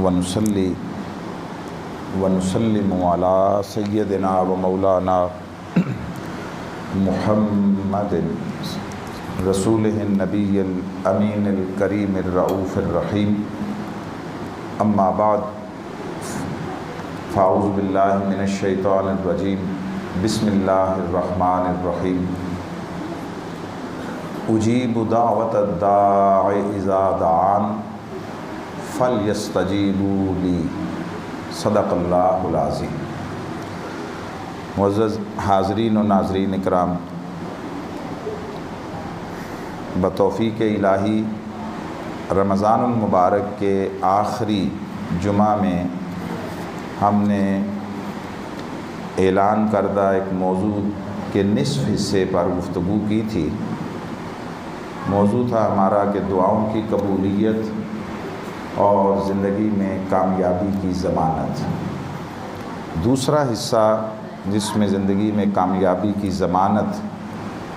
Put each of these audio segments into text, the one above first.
ونصلی ونسلم علی سیدنا و مولانا محمد رسولہ النبی الامین الکریم الرؤوف الرحیم، اما بعد فاعوذ باللہ من الشیطان الرجیم، بسم اللہ الرحمن الرحیم۔ اجیب دعوت الداع اذا دعان فلیستجیبوا لی، صدق اللہ العظیم۔ معزز حاضرین و ناظرین اکرام، بتوفیق الہی رمضان المبارک کے آخری جمعہ میں ہم نے اعلان کردہ ایک موضوع کے نصف حصے پر گفتگو کی تھی۔ موضوع تھا ہمارا کہ دعاؤں کی قبولیت اور زندگی میں کامیابی کی ضمانت۔ دوسرا حصہ جس میں زندگی میں کامیابی کی ضمانت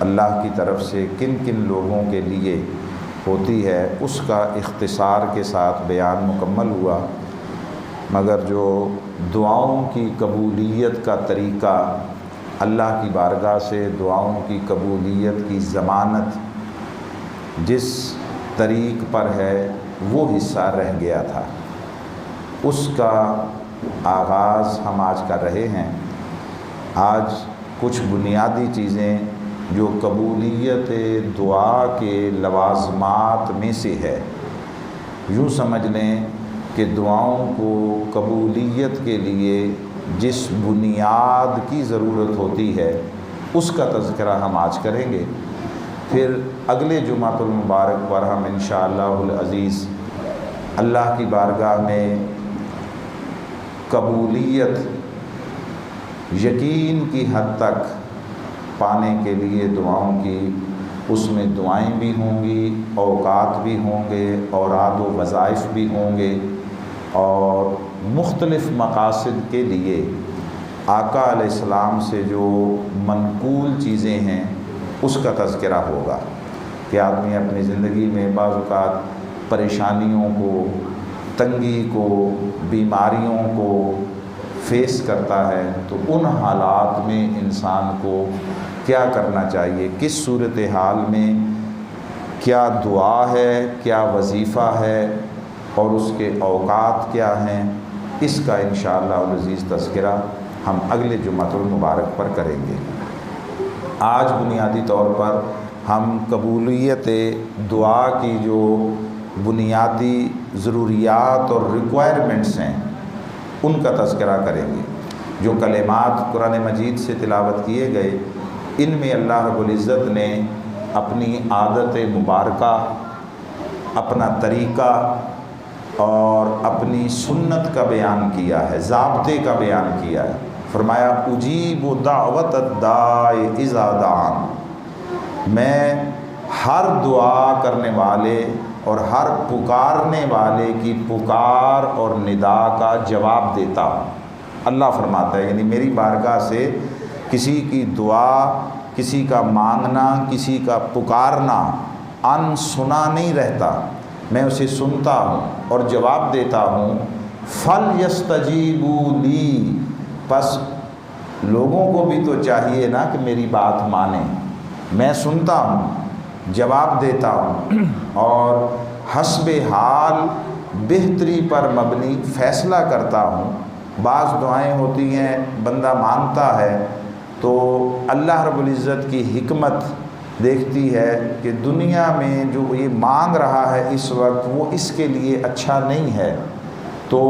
اللہ کی طرف سے کن کن لوگوں کے لیے ہوتی ہے، اس کا اختصار کے ساتھ بیان مکمل ہوا، مگر جو دعاؤں کی قبولیت کا طریقہ، اللہ کی بارگاہ سے دعاؤں کی قبولیت کی ضمانت جس طریق پر ہے وہ حصہ رہ گیا تھا، اس کا آغاز ہم آج کر رہے ہیں۔ آج کچھ بنیادی چیزیں جو قبولیت دعا کے لوازمات میں سے ہے، یوں سمجھ لیں کہ دعاؤں کو قبولیت کے لیے جس بنیاد کی ضرورت ہوتی ہے اس کا تذکرہ ہم آج کریں گے۔ پھر اگلے جمعۃ المبارک پر ہم انشاءاللہ العزیز اللہ کی بارگاہ میں قبولیت یقین کی حد تک پانے کے لیے دعاؤں کی، اس میں دعائیں بھی ہوں گی، اوقات بھی ہوں گے، اوراد و وظائف بھی ہوں گے، اور مختلف مقاصد کے لیے آقا علیہ السلام سے جو منقول چیزیں ہیں اس کا تذکرہ ہوگا کہ آدمی اپنی زندگی میں بعض اوقات پریشانیوں کو، تنگی کو، بیماریوں کو فیس کرتا ہے، تو ان حالات میں انسان کو کیا کرنا چاہیے، کس صورتحال میں کیا دعا ہے، کیا وظیفہ ہے، اور اس کے اوقات کیا ہیں، اس کا انشاءاللہ العزیز تذکرہ ہم اگلے جمعۃ المبارک پر کریں گے۔ آج بنیادی طور پر ہم قبولیت دعا کی جو بنیادی ضروریات اور ریکوائرمنٹس ہیں ان کا تذکرہ کریں گے۔ جو کلمات قرآن مجید سے تلاوت کیے گئے، ان میں اللہ رب العزت نے اپنی عادت مبارکہ، اپنا طریقہ اور اپنی سنت کا بیان کیا ہے، ضابطے کا بیان کیا ہے۔ فرمایا اجیب دعوت الداع اذا دعان، میں ہر دعا کرنے والے اور ہر پکارنے والے کی پکار اور ندا کا جواب دیتا ہوں۔ اللہ فرماتا ہے یعنی میری بارگاہ سے کسی کی دعا، کسی کا مانگنا، کسی کا پکارنا ان سنا نہیں رہتا، میں اسے سنتا ہوں اور جواب دیتا ہوں۔ فَلْيَسْتَجِيبُوا لِي، پس لوگوں کو بھی تو چاہیے نا کہ میری بات مانیں، میں سنتا ہوں، جواب دیتا ہوں، اور حسب حال بہتری پر مبنی فیصلہ کرتا ہوں۔ بعض دعائیں ہوتی ہیں بندہ مانگتا ہے تو اللہ رب العزت کی حکمت دیکھتی ہے کہ دنیا میں جو یہ مانگ رہا ہے اس وقت وہ اس کے لیے اچھا نہیں ہے، تو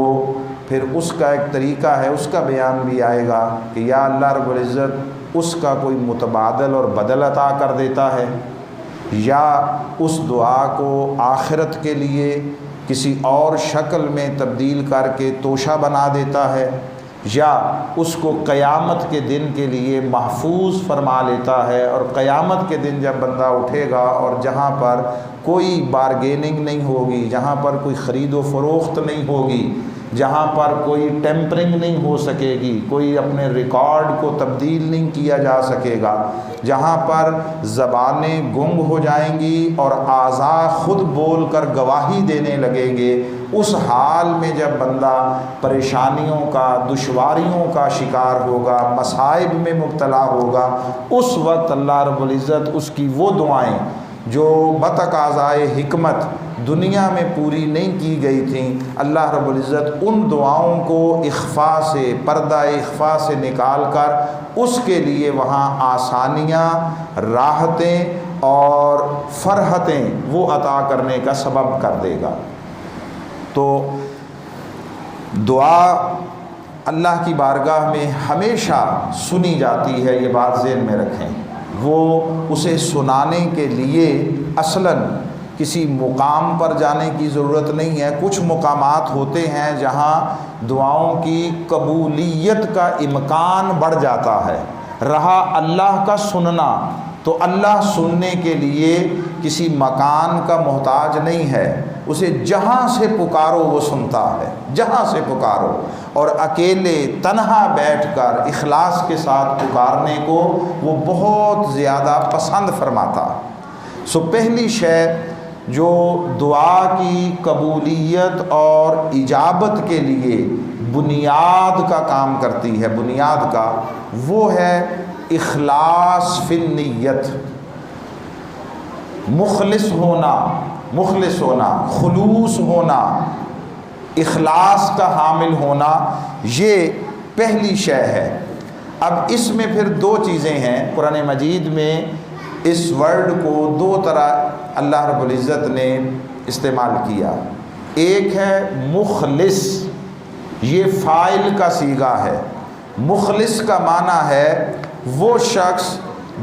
پھر اس کا ایک طریقہ ہے، اس کا بیان بھی آئے گا کہ یا اللہ رب العزت اس کا کوئی متبادل اور بدل عطا کر دیتا ہے، یا اس دعا کو آخرت کے لیے کسی اور شکل میں تبدیل کر کے توشہ بنا دیتا ہے، یا اس کو قیامت کے دن کے لیے محفوظ فرما لیتا ہے، اور قیامت کے دن جب بندہ اٹھے گا اور جہاں پر کوئی بارگیننگ نہیں ہوگی، جہاں پر کوئی خرید و فروخت نہیں ہوگی، جہاں پر کوئی ٹیمپرنگ نہیں ہو سکے گی، کوئی اپنے ریکارڈ کو تبدیل نہیں کیا جا سکے گا، جہاں پر زبانیں گنگ ہو جائیں گی اور اعضاء خود بول کر گواہی دینے لگیں گے، اس حال میں جب بندہ پریشانیوں کا، دشواریوں کا شکار ہوگا، مصائب میں مبتلا ہوگا، اس وقت اللہ رب العزت اس کی وہ دعائیں جو بتقاضائے حکمت دنیا میں پوری نہیں کی گئی تھیں، اللہ رب العزت ان دعاؤں کو اخفاء سے، پردہ اخفاء سے نکال کر اس کے لیے وہاں آسانیاں، راحتیں اور فرحتیں وہ عطا کرنے کا سبب کر دے گا۔ تو دعا اللہ کی بارگاہ میں ہمیشہ سنی جاتی ہے، یہ بات ذہن میں رکھیں۔ وہ اسے سنانے کے لیے اصلاً کسی مقام پر جانے کی ضرورت نہیں ہے۔ کچھ مقامات ہوتے ہیں جہاں دعاؤں کی قبولیت کا امکان بڑھ جاتا ہے۔ رہا اللہ کا سننا، تو اللہ سننے کے لیے کسی مکان کا محتاج نہیں ہے، اسے جہاں سے پکارو وہ سنتا ہے، جہاں سے پکارو، اور اکیلے تنہا بیٹھ کر اخلاص کے ساتھ پکارنے کو وہ بہت زیادہ پسند فرماتا۔ سو پہلی شے جو دعا کی قبولیت اور اجابت کے لیے بنیاد کا کام کرتی ہے، بنیاد کا، وہ ہے اخلاص فی النیت، مخلص ہونا، خلوص ہونا، اخلاص کا حامل ہونا، یہ پہلی شے ہے۔ اب اس میں پھر دو چیزیں ہیں، قرآن مجید میں اس ورڈ کو دو طرح اللہ رب العزت نے استعمال کیا۔ ایک ہے مخلص، یہ فاعل کا صیغہ ہے۔ مخلص کا معنی ہے وہ شخص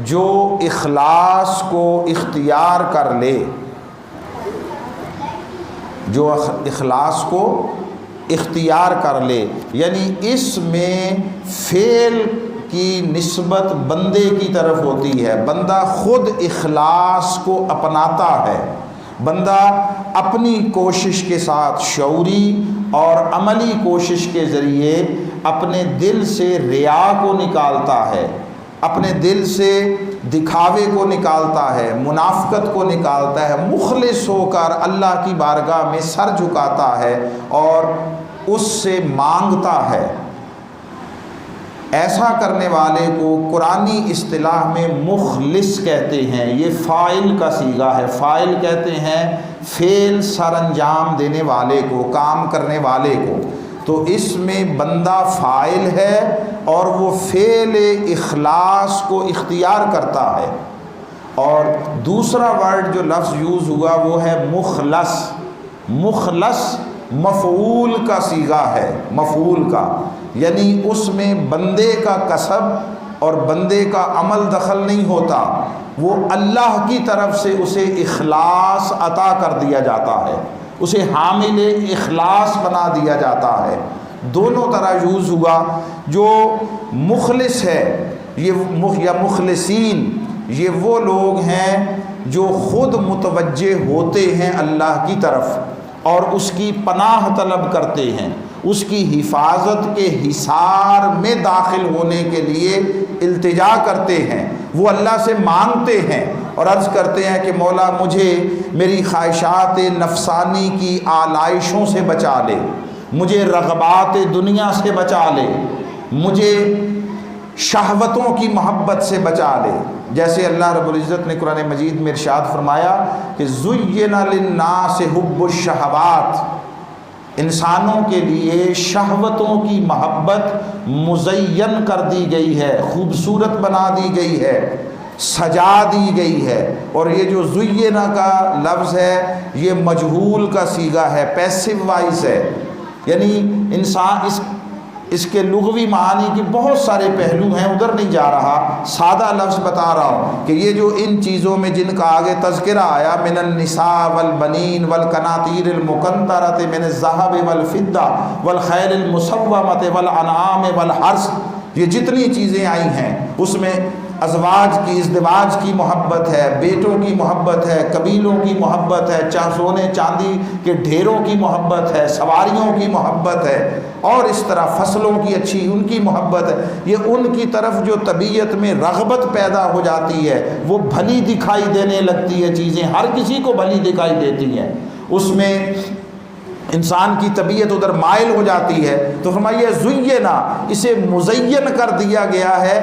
جو اخلاص کو اختیار کر لے، جو اخلاص کو اختیار کر لے، یعنی اس میں فعل کی نسبت بندے کی طرف ہوتی ہے، بندہ خود اخلاص کو اپناتا ہے، بندہ اپنی کوشش کے ساتھ شعوری اور عملی کوشش کے ذریعے اپنے دل سے ریا کو نکالتا ہے، اپنے دل سے دکھاوے کو نکالتا ہے، منافقت کو نکالتا ہے، مخلص ہو کر اللہ کی بارگاہ میں سر جھکاتا ہے اور اس سے مانگتا ہے۔ ایسا کرنے والے کو قرآنی اصطلاح میں مخلص کہتے ہیں۔ یہ فاعل کا صیغہ ہے، فاعل کہتے ہیں فعل سر انجام دینے والے کو، کام کرنے والے کو، تو اس میں بندہ فاعل ہے اور وہ فعل اخلاص کو اختیار کرتا ہے۔ اور دوسرا ورڈ جو لفظ یوز ہوا وہ ہے مخلص۔ مخلص مفعول کا صیغہ ہے، مفعول کا، یعنی اس میں بندے کا کسب اور بندے کا عمل دخل نہیں ہوتا، وہ اللہ کی طرف سے اسے اخلاص عطا کر دیا جاتا ہے، اسے حامل اخلاص بنا دیا جاتا ہے۔ دونوں طرح یوز ہوا۔ جو مخلص ہے یا مخلصین، یہ وہ لوگ ہیں جو خود متوجہ ہوتے ہیں اللہ کی طرف اور اس کی پناہ طلب کرتے ہیں، اس کی حفاظت کے حصار میں داخل ہونے کے لیے التجا کرتے ہیں، وہ اللہ سے مانگتے ہیں اور عرض کرتے ہیں کہ مولا مجھے میری خواہشات نفسانی کی آلائشوں سے بچا لے، مجھے رغبات دنیا سے بچا لے، مجھے شہوتوں کی محبت سے بچا لے۔ جیسے اللہ رب العزت نے قرآن مجید میں ارشاد فرمایا کہ زُيِّنَ لِلنَّاسِ حُبُّ الشَّهَوَاتِ، انسانوں کے لیے شہوتوں کی محبت مزین کر دی گئی ہے، خوبصورت بنا دی گئی ہے، سجا دی گئی ہے۔ اور یہ جو زُيِّنَ کا لفظ ہے یہ مجہول کا صیغہ ہے، پیسو وائز ہے، یعنی انسان اس کے لغوی معانی کے بہت سارے پہلو ہیں، ادھر نہیں جا رہا، سادہ لفظ بتا رہا ہوں کہ یہ جو ان چیزوں میں جن کا آگے تذکرہ آیا، من النساء والبنین والقناطیر المقنطرۃ من الذہب والفضہ والخیل المسومۃ والانعام والحرث، یہ جتنی چیزیں آئی ہیں اس میں ازواج کی ازدواج کی محبت ہے، بیٹوں کی محبت ہے، قبیلوں کی محبت ہے، سونے چاندی کے ڈھیروں کی محبت ہے، سواریوں کی محبت ہے، اور اس طرح فصلوں کی اچھی ان کی محبت ہے۔ یہ ان کی طرف جو طبیعت میں رغبت پیدا ہو جاتی ہے، وہ بھلی دکھائی دینے لگتی ہے، چیزیں ہر کسی کو بھلی دکھائی دیتی ہیں، اس میں انسان کی طبیعت ادھر مائل ہو جاتی ہے۔ تو فرمائیے زینا، اسے مزین کر دیا گیا ہے،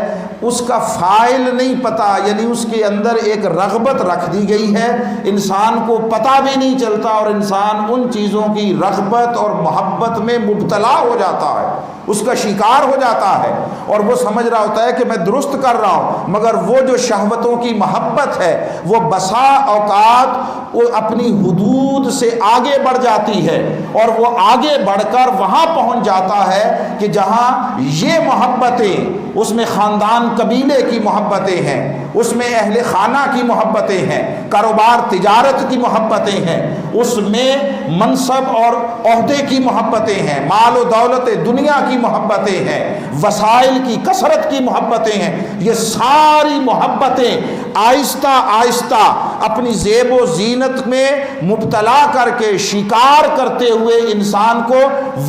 اس کا فاعل نہیں پتہ، یعنی اس کے اندر ایک رغبت رکھ دی گئی ہے، انسان کو پتہ بھی نہیں چلتا، اور انسان ان چیزوں کی رغبت اور محبت میں مبتلا ہو جاتا ہے، اس کا شکار ہو جاتا ہے، اور وہ سمجھ رہا ہوتا ہے کہ میں درست کر رہا ہوں، مگر وہ جو شہوتوں کی محبت ہے وہ بسا اوقات وہ اپنی حدود سے آگے بڑھ جاتی ہے، اور وہ آگے بڑھ کر وہاں پہنچ جاتا ہے کہ جہاں یہ محبتیں، اس میں خاندان قبیلے کی محبتیں ہیں، اس میں اہل خانہ کی محبتیں ہیں، کاروبار تجارت کی محبتیں ہیں، اس میں منصب اور عہدے کی محبتیں ہیں، مال و دولت دنیا کی محبتیں ہیں، وسائل کی کثرت کی محبتیں ہیں۔ یہ ساری محبتیں آہستہ آہستہ اپنی زیب و زینت میں مبتلا کر کے شکار کرتے ہوئے انسان کو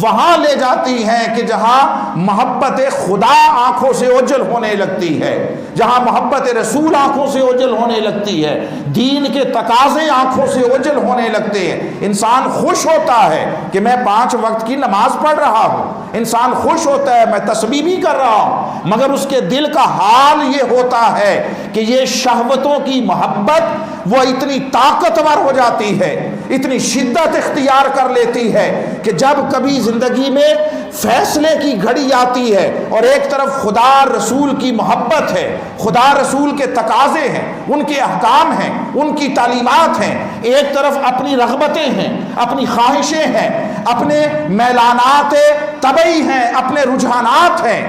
وہاں لے جاتی ہیں کہ جہاں محبت خدا آنکھوں سے اوجھل ہونے لگتی ہے، جہاں محبت رسول آنکھوں سے اوجھل ہونے لگتی ہے، دین کے تقاضے آنکھوں سے اوجھل ہونے لگتے ہیں۔ انسان خوش ہوتا ہے کہ میں 5 وقت کی نماز پڑھ رہا ہوں، انسان خوش ہوتا ہے میں تسبیح بھی کر رہا ہوں، مگر اس کے دل کا حال یہ ہوتا ہے کہ یہ شہوتوں کی محبت وہ اتنی طاقتور ہو جاتی ہے، اتنی شدت اختیار کر لیتی ہے کہ جب کبھی زندگی میں فیصلے کی گھڑی آتی ہے اور ایک طرف خدا رسول کی محبت ہے، خدا رسول کے تقاضے ہیں، ان کے احکام ہیں، ان کی تعلیمات ہیں، ایک طرف اپنی رغبتیں ہیں، اپنی خواہشیں ہیں، اپنے میلانات طبعی ہیں، اپنے رجحانات ہیں،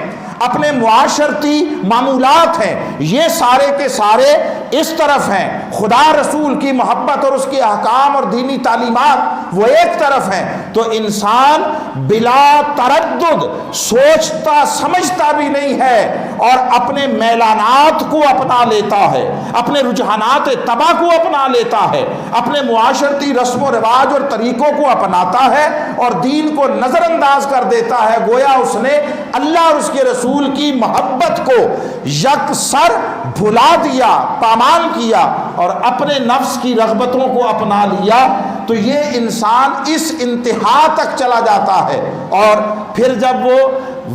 اپنے معاشرتی معمولات ہیں، یہ سارے کے سارے اس طرف ہیں، خدا رسول کی محبت اور اس کے احکام اور دینی تعلیمات وہ ایک طرف ہیں، تو انسان بلا تردد سوچتا سمجھتا بھی نہیں ہے اور اپنے میلانات کو اپنا لیتا ہے، اپنے رجحانات طبع کو اپنا لیتا ہے، اپنے معاشرتی رسم و رواج اور طریقوں کو اپناتا ہے اور دین کو نظر انداز کر دیتا ہے، گویا اس نے اللہ اور اس کے رسول کی محبت کو یکسر بھلا دیا، پامال کیا اور اپنے نفس کی رغبتوں کو اپنا لیا۔ تو یہ انسان اس انتہا تک چلا جاتا ہے، اور پھر جب وہ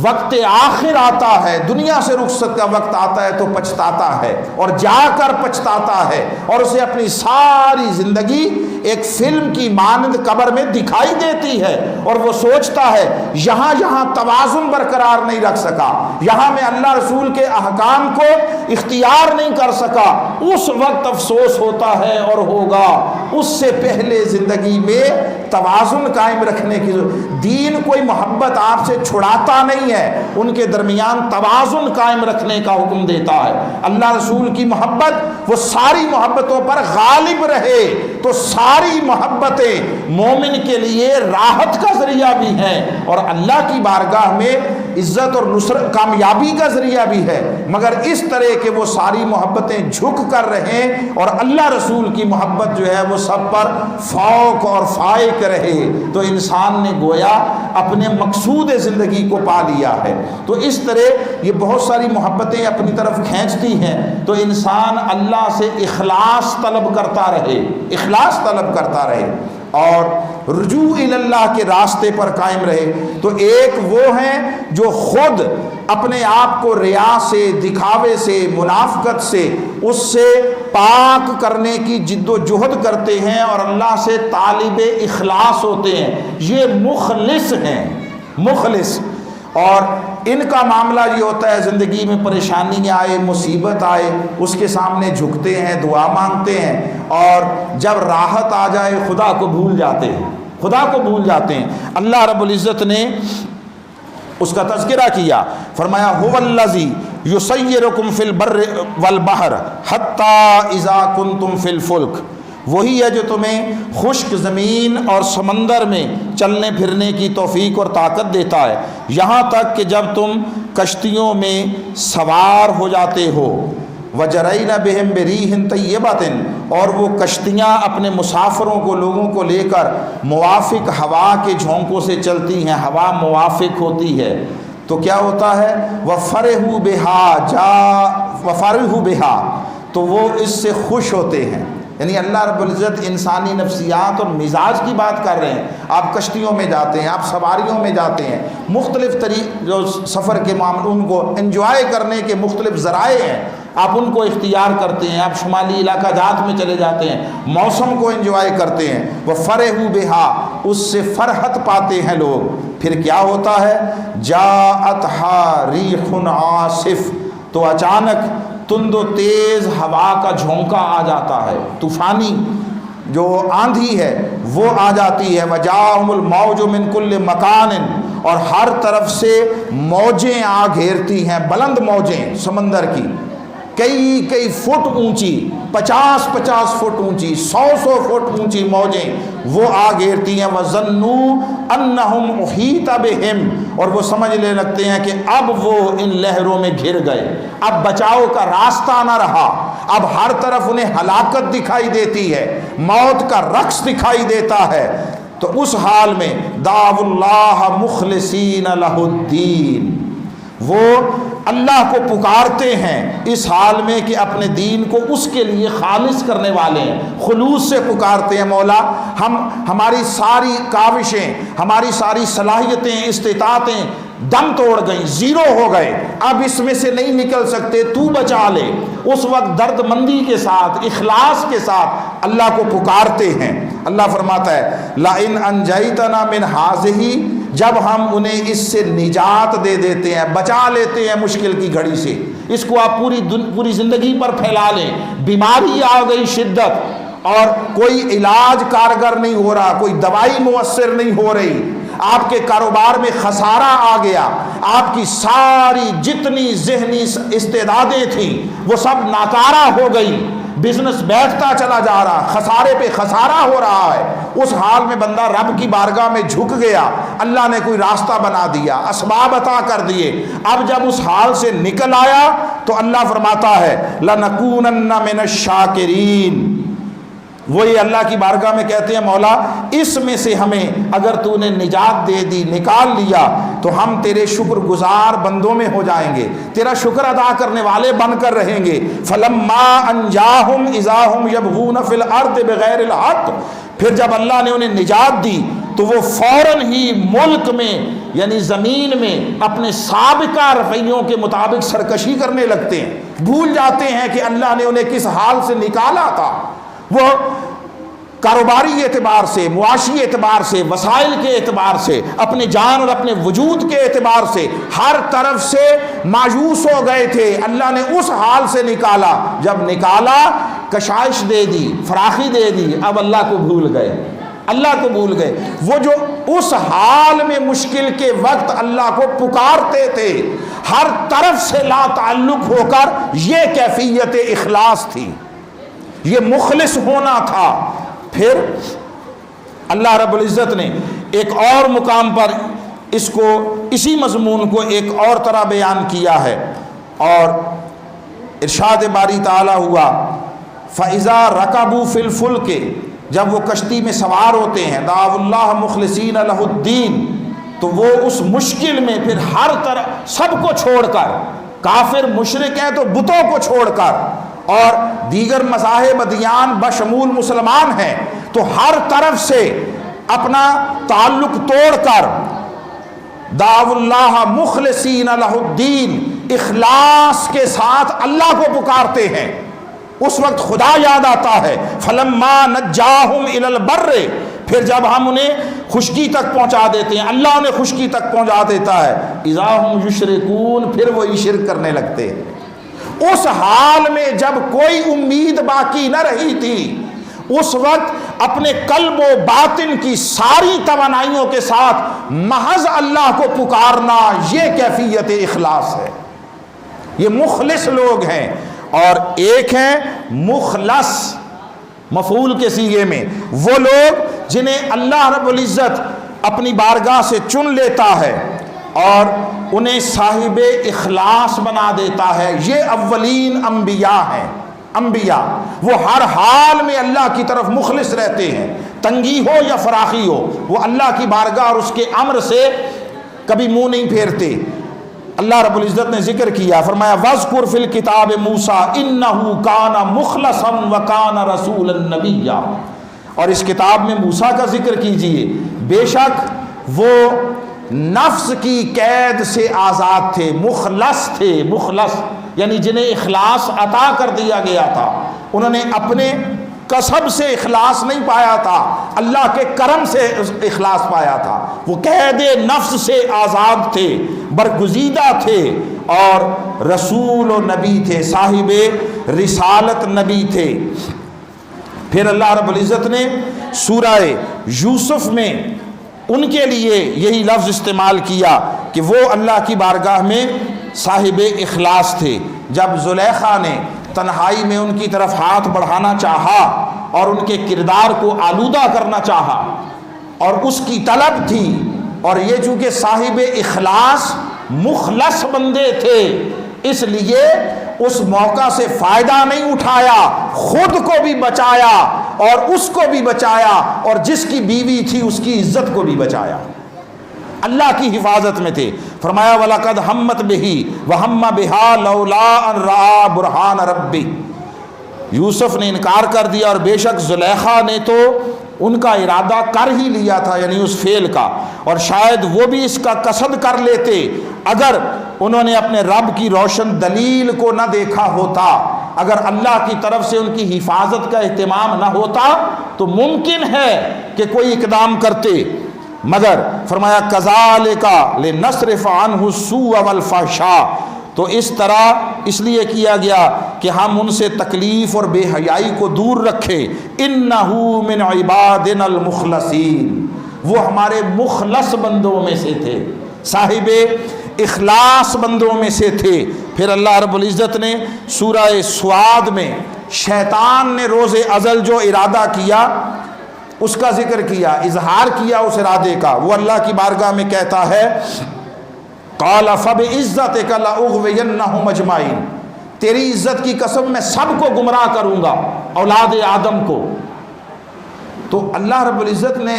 وقت آخر آتا ہے، دنیا سے رخصت کا وقت آتا ہے، تو پچھتاتا ہے اور جا کر پچھتاتا ہے، اور اسے اپنی ساری زندگی ایک فلم کی مانند قبر میں دکھائی دیتی ہے، اور وہ سوچتا ہے یہاں توازن برقرار نہیں رکھ سکا، یہاں میں اللہ رسول کے احکام کو اختیار نہیں کر سکا، اس وقت افسوس ہوتا ہے اور ہوگا۔ اس سے پہلے زندگی میں توازن قائم رکھنے کی دین کوئی محبت آپ سے چھڑاتا نہیں ہے، ان کے درمیان توازن قائم رکھنے کا حکم دیتا ہے۔ اللہ رسول کی محبت وہ ساری محبتوں پر غالب رہے، تو ساری محبتیں مومن کے لیے راحت کا ذریعہ بھی ہیں اور اللہ کی بارگاہ میں عزت اور نصرت کامیابی کا ذریعہ بھی ہے، مگر اس طرح کہ وہ ساری محبتیں جھک کر رہیں اور اللہ رسول کی محبت جو ہے وہ سب پر فوق اور فائق رہے، تو انسان نے گویا اپنے مقصود زندگی کو پا لیا ہے۔ تو اس طرح یہ بہت ساری محبتیں اپنی طرف کھینچتی ہیں، تو انسان اللہ سے اخلاص طلب کرتا رہے، اخلاص طلب کرتا رہے اور رجوع اللہ کے راستے پر قائم رہے۔ تو ایک وہ ہیں جو خود اپنے آپ کو ریا سے، دکھاوے سے، منافقت سے، اس سے پاک کرنے کی جد و جہد کرتے ہیں اور اللہ سے طالب اخلاص ہوتے ہیں، یہ مخلص ہیں، مخلص۔ اور ان کا معاملہ یہ ہوتا ہے زندگی میں پریشانی آئے، مصیبت آئے، اس کے سامنے جھکتے ہیں، دعا مانگتے ہیں، اور جب راحت آ جائے خدا کو بھول جاتے ہیں، خدا کو بھول جاتے ہیں۔ اللہ رب العزت نے اس کا تذکرہ کیا، فرمایا هو الذی یسیرکم فی البر والبحر حتی اذا کنتم فی الفلک، وہی ہے جو تمہیں خشک زمین اور سمندر میں چلنے پھرنے کی توفیق اور طاقت دیتا ہے، یہاں تک کہ جب تم کشتیوں میں سوار ہو جاتے ہو، وجرین بہم بریح طیبۃ، اور وہ کشتیاں اپنے مسافروں کو، لوگوں کو لے کر موافق ہوا کے جھونکوں سے چلتی ہیں، ہوا موافق ہوتی ہے تو کیا ہوتا ہے، وفرحوا بہا، تو وہ اس سے خوش ہوتے ہیں۔ یعنی اللہ رب العزت انسانی نفسیات اور مزاج کی بات کر رہے ہیں۔ آپ کشتیوں میں جاتے ہیں، آپ سواریوں میں جاتے ہیں، مختلف جو سفر کے معاملے ان کو انجوائے کرنے کے مختلف ذرائع ہیں، آپ ان کو اختیار کرتے ہیں، آپ شمالی علاقہ جات میں چلے جاتے ہیں، موسم کو انجوائے کرتے ہیں، وہ فرحوا بہا، اس سے فرحت پاتے ہیں لوگ۔ پھر کیا ہوتا ہے، جاءتھا ریح عاصف، تو اچانک تند و تیز ہوا کا جھونکا آ جاتا ہے، طوفانی جو آندھی ہے وہ آ جاتی ہے، وجاءہم الموج من کل مکان، اور ہر طرف سے موجیں آ گھیرتی ہیں، بلند موجیں سمندر کی، کئی فٹ اونچی، 50 فٹ اونچی، 100 فٹ اونچی موجیں وہ آ گھیرتی ہیں۔ وَظَنُّوا أَنَّهُمْ أُحِيطَ بِهِمْ، اور وہ سمجھنے لگتے ہیں کہ اب وہ ان لہروں میں گھر گئے، اب بچاؤ کا راستہ نہ رہا، اب ہر طرف انہیں ہلاکت دکھائی دیتی ہے، موت کا رقص دکھائی دیتا ہے۔ تو اس حال میں دعوا اللہ مخلصین لہ الدین، وہ اللہ کو پکارتے ہیں اس حال میں کہ اپنے دین کو اس کے لیے خالص کرنے والے ہیں، خلوص سے پکارتے ہیں، مولا ہماری ساری کاوشیں، ہماری ساری صلاحیتیں، استطاعتیں دم توڑ گئیں، زیرو ہو گئے، اب اس میں سے نہیں نکل سکتے، تو بچا لے۔ اس وقت درد مندی کے ساتھ، اخلاص کے ساتھ اللہ کو پکارتے ہیں۔ اللہ فرماتا ہے لَإِنْ أَنْجَيْتَنَا مِنْ هَٰذِهِ، جب ہم انہیں اس سے نجات دے دیتے ہیں، بچا لیتے ہیں مشکل کی گھڑی سے، اس کو آپ پوری زندگی پر پھیلا لیں، بیماری آ گئی شدت اور کوئی علاج کارگر نہیں ہو رہا، کوئی دوائی مؤثر نہیں ہو رہی، آپ کے کاروبار میں خسارہ آ گیا، آپ کی ساری جتنی ذہنی استعدادیں تھیں وہ سب ناکارہ ہو گئی، بزنس بیٹھتا چلا جا رہا، خسارے پہ خسارہ ہو رہا ہے، اس حال میں بندہ رب کی بارگاہ میں جھک گیا، اللہ نے کوئی راستہ بنا دیا، اسباب عطا کر دیے، اب جب اس حال سے نکل آیا تو اللہ فرماتا ہے لَنَكُونَنَّ مِنَ الشَّاكِرِينَ، وہی اللہ کی بارگاہ میں کہتے ہیں مولا اس میں سے ہمیں اگر تو نے نجات دے دی، نکال لیا، تو ہم تیرے شکر گزار بندوں میں ہو جائیں گے، تیرا شکر ادا کرنے والے بن کر رہیں گے۔ فَلَمَّا أَنْجَاهُمْ إِذَا هُمْ يَبْغُونَ فِي الْأَرْضِ بِغَيْرِ الْحَقِّ، پھر جب اللہ نے انہیں نجات دی تو وہ فوراً ہی ملک میں یعنی زمین میں اپنے سابقہ رویوں کے مطابق سرکشی کرنے لگتے ہیں، بھول جاتے ہیں کہ اللہ نے انہیں کس حال سے نکالا تھا۔ وہ کاروباری اعتبار سے، معاشی اعتبار سے، وسائل کے اعتبار سے، اپنے جان اور اپنے وجود کے اعتبار سے ہر طرف سے مایوس ہو گئے تھے، اللہ نے اس حال سے نکالا، جب نکالا کشائش دے دی، فراخی دے دی، اب اللہ کو بھول گئے، اللہ کو بھول گئے۔ وہ جو اس حال میں مشکل کے وقت اللہ کو پکارتے تھے، ہر طرف سے لا تعلق ہو کر، یہ کیفیت اخلاص تھی، یہ مخلص ہونا تھا۔ پھر اللہ رب العزت نے ایک اور مقام پر اس کو، اسی مضمون کو ایک اور طرح بیان کیا ہے، اور ارشاد باری تعالیٰ ہوا فَإِذَا رَكَبُوا فِي الْفُلْكِ، جب وہ کشتی میں سوار ہوتے ہیں، دعوا اللہ مخلصین لہ الدین، تو وہ اس مشکل میں پھر ہر طرح سب کو چھوڑ کر، کافر مشرک ہیں تو بتوں کو چھوڑ کر، اور دیگر مذاہب ادیان بشمول مسلمان ہیں، تو ہر طرف سے اپنا تعلق توڑ کر دعوا اللہ مخلصین لہ الدین، اخلاص کے ساتھ اللہ کو پکارتے ہیں۔ اس وقت خدا یاد آتا ہے، فَلَمَّا نَجَّاهُمْ إِلَى الْبَرِّ، پھر جب ہم انہیں خشکی تک پہنچا دیتے ہیں، اللہ انہیں خشکی تک پہنچا دیتا ہے، اِذَا هُمْ يُشْرِكُونَ، پھر وہی شرک کرنے لگتے ہیں۔ اس حال میں جب کوئی امید باقی نہ رہی تھی، اس وقت اپنے قلب و باطن کی ساری توانائیوں کے ساتھ محض اللہ کو پکارنا، یہ کیفیت اخلاص ہے، یہ مخلص لوگ ہیں۔ اور ایک ہیں مخلص مفعول کے صیغے میں، وہ لوگ جنہیں اللہ رب العزت اپنی بارگاہ سے چن لیتا ہے اور انہیں صاحب اخلاص بنا دیتا ہے۔ یہ اولین انبیاء ہیں۔ انبیاء وہ ہر حال میں اللہ کی طرف مخلص رہتے ہیں، تنگی ہو یا فراخی ہو، وہ اللہ کی بارگاہ اور اس کے امر سے کبھی منہ نہیں پھیرتے۔ اللہ رب العزت نے ذکر کیا، فرمایا وَاذْكُرْ فِي الْكِتَابِ مُوسَىٰ إِنَّهُ كَانَ مُخْلَصًا وَكَانَ رَسُولًا نَبِيًّا، اور اس کتاب میں موسیٰ کا ذکر کیجئے، بے شک وہ نفس کی قید سے آزاد تھے، مخلص تھے، مخلص یعنی جنہیں اخلاص عطا کر دیا گیا تھا، انہوں نے اپنے کسب سے اخلاص نہیں پایا تھا، اللہ کے کرم سے اخلاص پایا تھا، وہ قید نفس سے آزاد تھے، برگزیدہ تھے، اور رسول و نبی تھے، صاحب رسالت نبی تھے۔ پھر اللہ رب العزت نے سورہ یوسف میں ان کے لیے یہی لفظ استعمال کیا کہ وہ اللہ کی بارگاہ میں صاحب اخلاص تھے۔ جب زلیخا نے تنہائی میں ان کی طرف ہاتھ بڑھانا چاہا اور ان کے کردار کو آلودہ کرنا چاہا، اور اس کی طلب تھی، اور یہ چونکہ صاحب اخلاص مخلص بندے تھے، اس لیے اس موقع سے فائدہ نہیں اٹھایا، خود کو بھی بچایا اور اس کو بھی بچایا، اور جس کی بیوی تھی اس کی عزت کو بھی بچایا، اللہ کی حفاظت میں تھے۔ فرمایا وَلَقَدْ ہَمَّتْ بِهِ وَهَمَّ بِهَا لَوْلَا أَن رَأَىٰ بُرْهَانَ رَبِّهِ، یوسف نے انکار کر دیا، اور بے شک زلیخا نے تو ان کا ارادہ کر ہی لیا تھا، یعنی اس فعل کا، اور شاید وہ بھی اس کا قصد کر لیتے اگر انہوں نے اپنے رب کی روشن دلیل کو نہ دیکھا ہوتا، اگر اللہ کی طرف سے ان کی حفاظت کا اہتمام نہ ہوتا تو ممکن ہے کہ کوئی اقدام کرتے، مگر فرمایا کذالک لنصرف عنہ السوء والفحشاء، تو اس طرح اس لیے کیا گیا کہ ہم ان سے تکلیف اور بے حیائی کو دور رکھے۔ انہ من عبادنا المخلصین، وہ ہمارے مخلص بندوں میں سے تھے، صاحب اخلاص بندوں میں سے تھے۔ پھر اللہ رب العزت نے سورہ سعاد میں شیطان نے روز ازل جو ارادہ کیا اس کا ذکر کیا، اظہار کیا اس ارادے کا، وہ اللہ کی بارگاہ میں کہتا ہے قال فبعزتک لاغوینہم اجمعین، تیری عزت کی قسم میں سب کو گمراہ کروں گا، اولاد آدم کو۔ تو اللہ رب العزت نے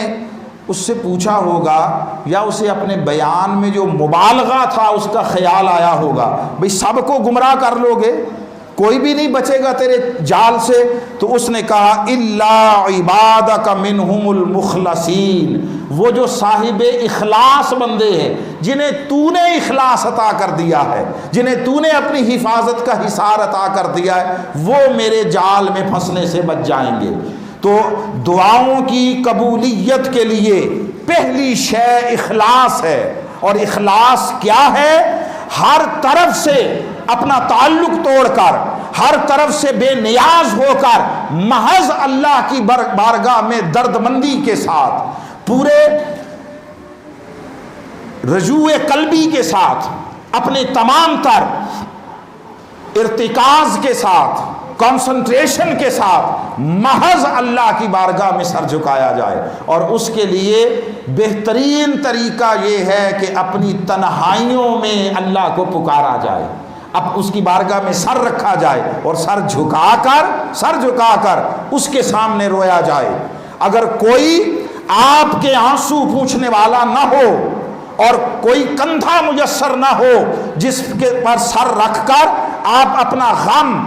اس سے پوچھا ہوگا، یا اسے اپنے بیان میں جو مبالغہ تھا اس کا خیال آیا ہوگا، بھئی سب کو گمراہ کر لو گے، کوئی بھی نہیں بچے گا تیرے جال سے؟ تو اس نے کہا الا عبادک منہم المخلصین، وہ جو صاحب اخلاص بندے ہیں، جنہیں تو نے اخلاص عطا کر دیا ہے، جنہیں تو نے اپنی حفاظت کا حصار عطا کر دیا ہے، وہ میرے جال میں پھنسنے سے بچ جائیں گے۔ تو دعاؤں کی قبولیت کے لیے پہلی شے اخلاص ہے، اور اخلاص کیا ہے؟ ہر طرف سے اپنا تعلق توڑ کر، ہر طرف سے بے نیاز ہو کر، محض اللہ کی بارگاہ میں درد مندی کے ساتھ، پورے رجوع قلبی کے ساتھ، اپنے تمام تر ارتکاز کے ساتھ، کنسنٹریشن کے ساتھ محض اللہ کی بارگاہ میں سر جھکایا جائے۔ اور اس کے لیے بہترین طریقہ یہ ہے کہ اپنی تنہائیوں میں اللہ کو پکارا جائے، اب اس کی بارگاہ میں سر رکھا جائے اور سر جھکا کر اس کے سامنے رویا جائے۔ اگر کوئی آپ کے آنسو پوچھنے والا نہ ہو اور کوئی کندھا میسر نہ ہو جس کے پر سر رکھ کر آپ اپنا غم،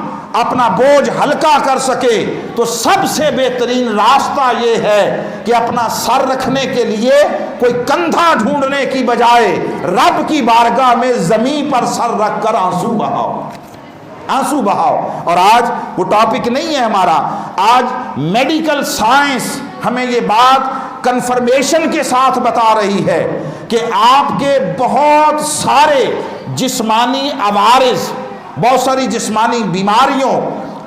اپنا بوجھ ہلکا کر سکے، تو سب سے بہترین راستہ یہ ہے کہ اپنا سر رکھنے کے لیے کوئی کندھا ڈھونڈنے کی بجائے رب کی بارگاہ میں زمین پر سر رکھ کر آنسو بہاؤ۔ اور آج وہ ٹاپک نہیں ہے ہمارا، آج میڈیکل سائنس ہمیں یہ بات کنفرمیشن کے ساتھ بتا رہی ہے کہ آپ کے بہت سارے جسمانی عوارض، بہت ساری جسمانی بیماریوں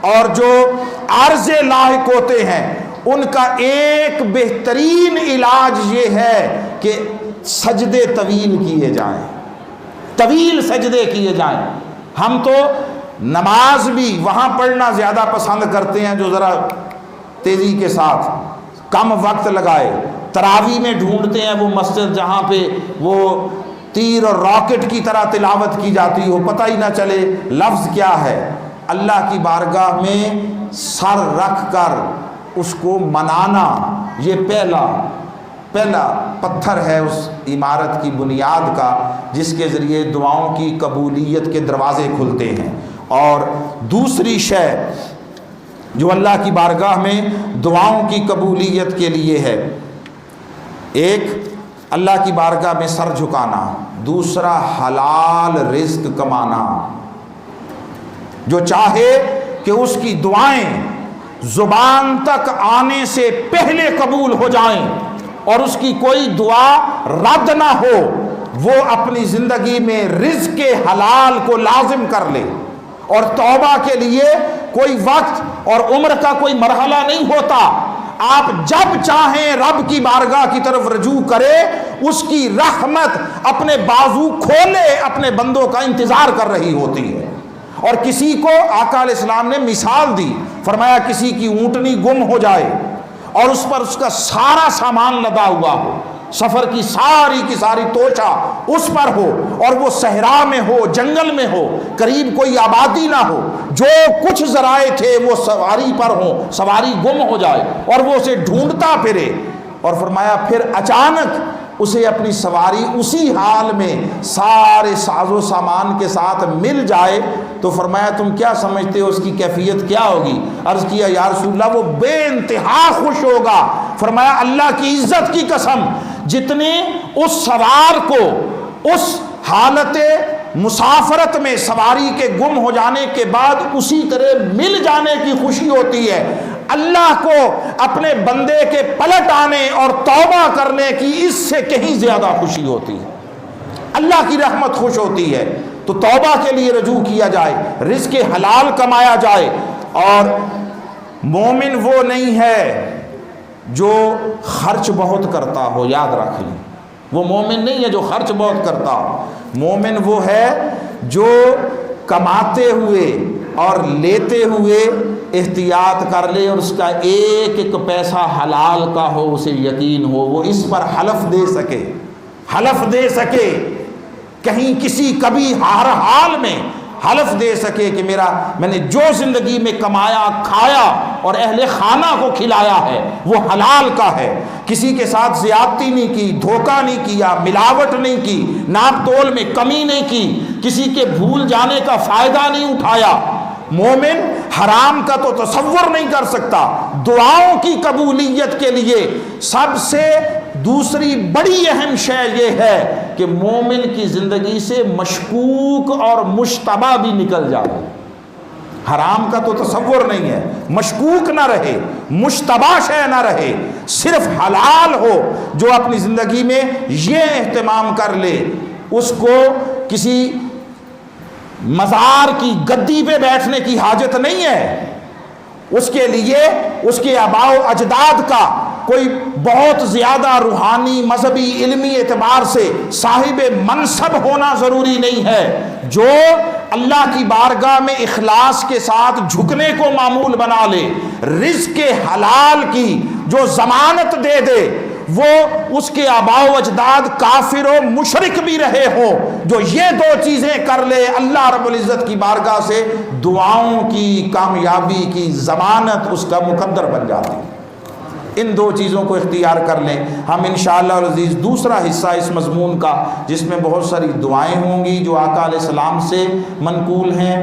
اور جو عارضے لاحق ہوتے ہیں، ان کا ایک بہترین علاج یہ ہے کہ سجدے طویل کیے جائیں، طویل سجدے کیے جائیں۔ ہم تو نماز بھی وہاں پڑھنا زیادہ پسند کرتے ہیں جو ذرا تیزی کے ساتھ کم وقت لگائے، تراویح میں ڈھونڈتے ہیں وہ مسجد جہاں پہ وہ تیر اور راکٹ کی طرح تلاوت کی جاتی ہو، پتہ ہی نہ چلے لفظ کیا ہے، اللہ کی بارگاہ میں سر رکھ کر اس کو منانا، یہ پہلا پتھر ہے اس عمارت کی بنیاد کا، جس کے ذریعے دعاؤں کی قبولیت کے دروازے کھلتے ہیں۔ اور دوسری شے جو اللہ کی بارگاہ میں دعاؤں کی قبولیت کے لیے ہے، ایک اللہ کی بارگاہ میں سر جھکانا، دوسرا حلال رزق کمانا۔ جو چاہے کہ اس کی دعائیں زبان تک آنے سے پہلے قبول ہو جائیں اور اس کی کوئی دعا رد نہ ہو، وہ اپنی زندگی میں رزق حلال کو لازم کر لے، اور توبہ کے لیے کوئی وقت اور عمر کا کوئی مرحلہ نہیں ہوتا۔ آپ جب چاہیں رب کی بارگاہ کی طرف رجوع کرے، اس کی رحمت اپنے بازو کھولے اپنے بندوں کا انتظار کر رہی ہوتی ہے۔ اور کسی کو آقا علیہ السلام نے مثال دی، فرمایا کسی کی اونٹنی گم ہو جائے اور اس پر اس کا سارا سامان لدا ہوا ہو، سفر کی ساری توچہ اس پر ہو، اور وہ صحرا میں ہو، جنگل میں ہو، قریب کوئی آبادی نہ ہو، جو کچھ ذرائع تھے وہ سواری پر ہو، سواری گم ہو جائے اور وہ اسے ڈھونڈتا پھرے، اور فرمایا پھر اچانک اسے اپنی سواری اسی حال میں سارے ساز و سامان کے ساتھ مل جائے، تو فرمایا تم کیا سمجھتے ہو اس کی کیفیت کیا ہوگی؟ عرض کیا یا رسول اللہ وہ بے انتہا خوش ہوگا۔ فرمایا اللہ کی عزت کی قسم، جتنے اس سوار کو اس حالت مسافرت میں سواری کے گم ہو جانے کے بعد اسی طرح مل جانے کی خوشی ہوتی ہے، اللہ کو اپنے بندے کے پلٹ آنے اور توبہ کرنے کی اس سے کہیں زیادہ خوشی ہوتی ہے۔ اللہ کی رحمت خوش ہوتی ہے تو توبہ کے لیے رجوع کیا جائے، رزق حلال کمایا جائے۔ اور مومن وہ نہیں ہے جو خرچ بہت کرتا ہو، یاد رکھ لیں، وہ مومن نہیں ہے جو خرچ بہت کرتا ہو۔ مومن وہ ہے جو کماتے ہوئے اور لیتے ہوئے احتیاط کر لے، اور اس کا ایک ایک پیسہ حلال کا ہو، اسے یقین ہو، وہ اس پر حلف دے سکے، کہیں کسی کبھی ہر حال میں حلف دے سکے کہ میں نے جو زندگی میں کمایا کھایا اور اہل خانہ کو کھلایا ہے وہ حلال کا ہے، کسی کے ساتھ زیادتی نہیں کی، دھوکہ نہیں کیا، ملاوٹ نہیں کی، ناپ تول میں کمی نہیں کی، کسی کے بھول جانے کا فائدہ نہیں اٹھایا۔ مومن حرام کا تو تصور نہیں کر سکتا۔ دعاؤں کی قبولیت کے لیے سب سے دوسری بڑی اہم شے یہ ہے کہ مومن کی زندگی سے مشکوک اور مشتبہ بھی نکل جائے۔ حرام کا تو تصور نہیں ہے، مشکوک نہ رہے، مشتبہ شے نہ رہے، صرف حلال ہو۔ جو اپنی زندگی میں یہ اہتمام کر لے، اس کو کسی مزار کی گدی پہ بیٹھنے کی حاجت نہیں ہے، اس کے لیے اس کے آباء و اجداد کا کوئی بہت زیادہ روحانی مذہبی علمی اعتبار سے صاحب منصب ہونا ضروری نہیں ہے۔ جو اللہ کی بارگاہ میں اخلاص کے ساتھ جھکنے کو معمول بنا لے، رزق حلال کی جو ضمانت دے دے، وہ اس کے آباء و اجداد کافر و مشرک بھی رہے ہوں، جو یہ دو چیزیں کر لے، اللہ رب العزت کی بارگاہ سے دعاؤں کی کامیابی کی ضمانت اس کا مقدر بن جاتی ہے۔ ان دو چیزوں کو اختیار کر لیں۔ ہم انشاءاللہ العزیز دوسرا حصہ اس مضمون کا، جس میں بہت ساری دعائیں ہوں گی جو آقا علیہ السلام سے منقول ہیں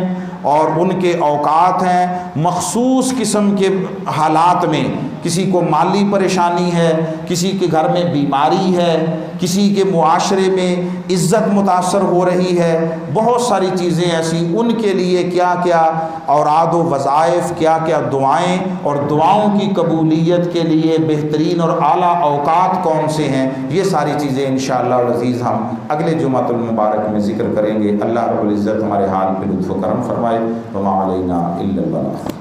اور ان کے اوقات ہیں، مخصوص قسم کے حالات میں، کسی کو مالی پریشانی ہے، کسی کے گھر میں بیماری ہے، کسی کے معاشرے میں عزت متاثر ہو رہی ہے، بہت ساری چیزیں ایسی، ان کے لیے کیا کیا اوراد و وظائف، کیا کیا دعائیں اور دعاؤں کی قبولیت کے لیے بہترین اور اعلیٰ اوقات کون سے ہیں، یہ ساری چیزیں انشاءاللہ العزیز ہم اگلے جمعۃ المبارک میں ذکر کریں گے۔ اللہ رب العزت ہمارے حال پہ لطف و کرم فرمائے۔ وما علینا الا البلاغ۔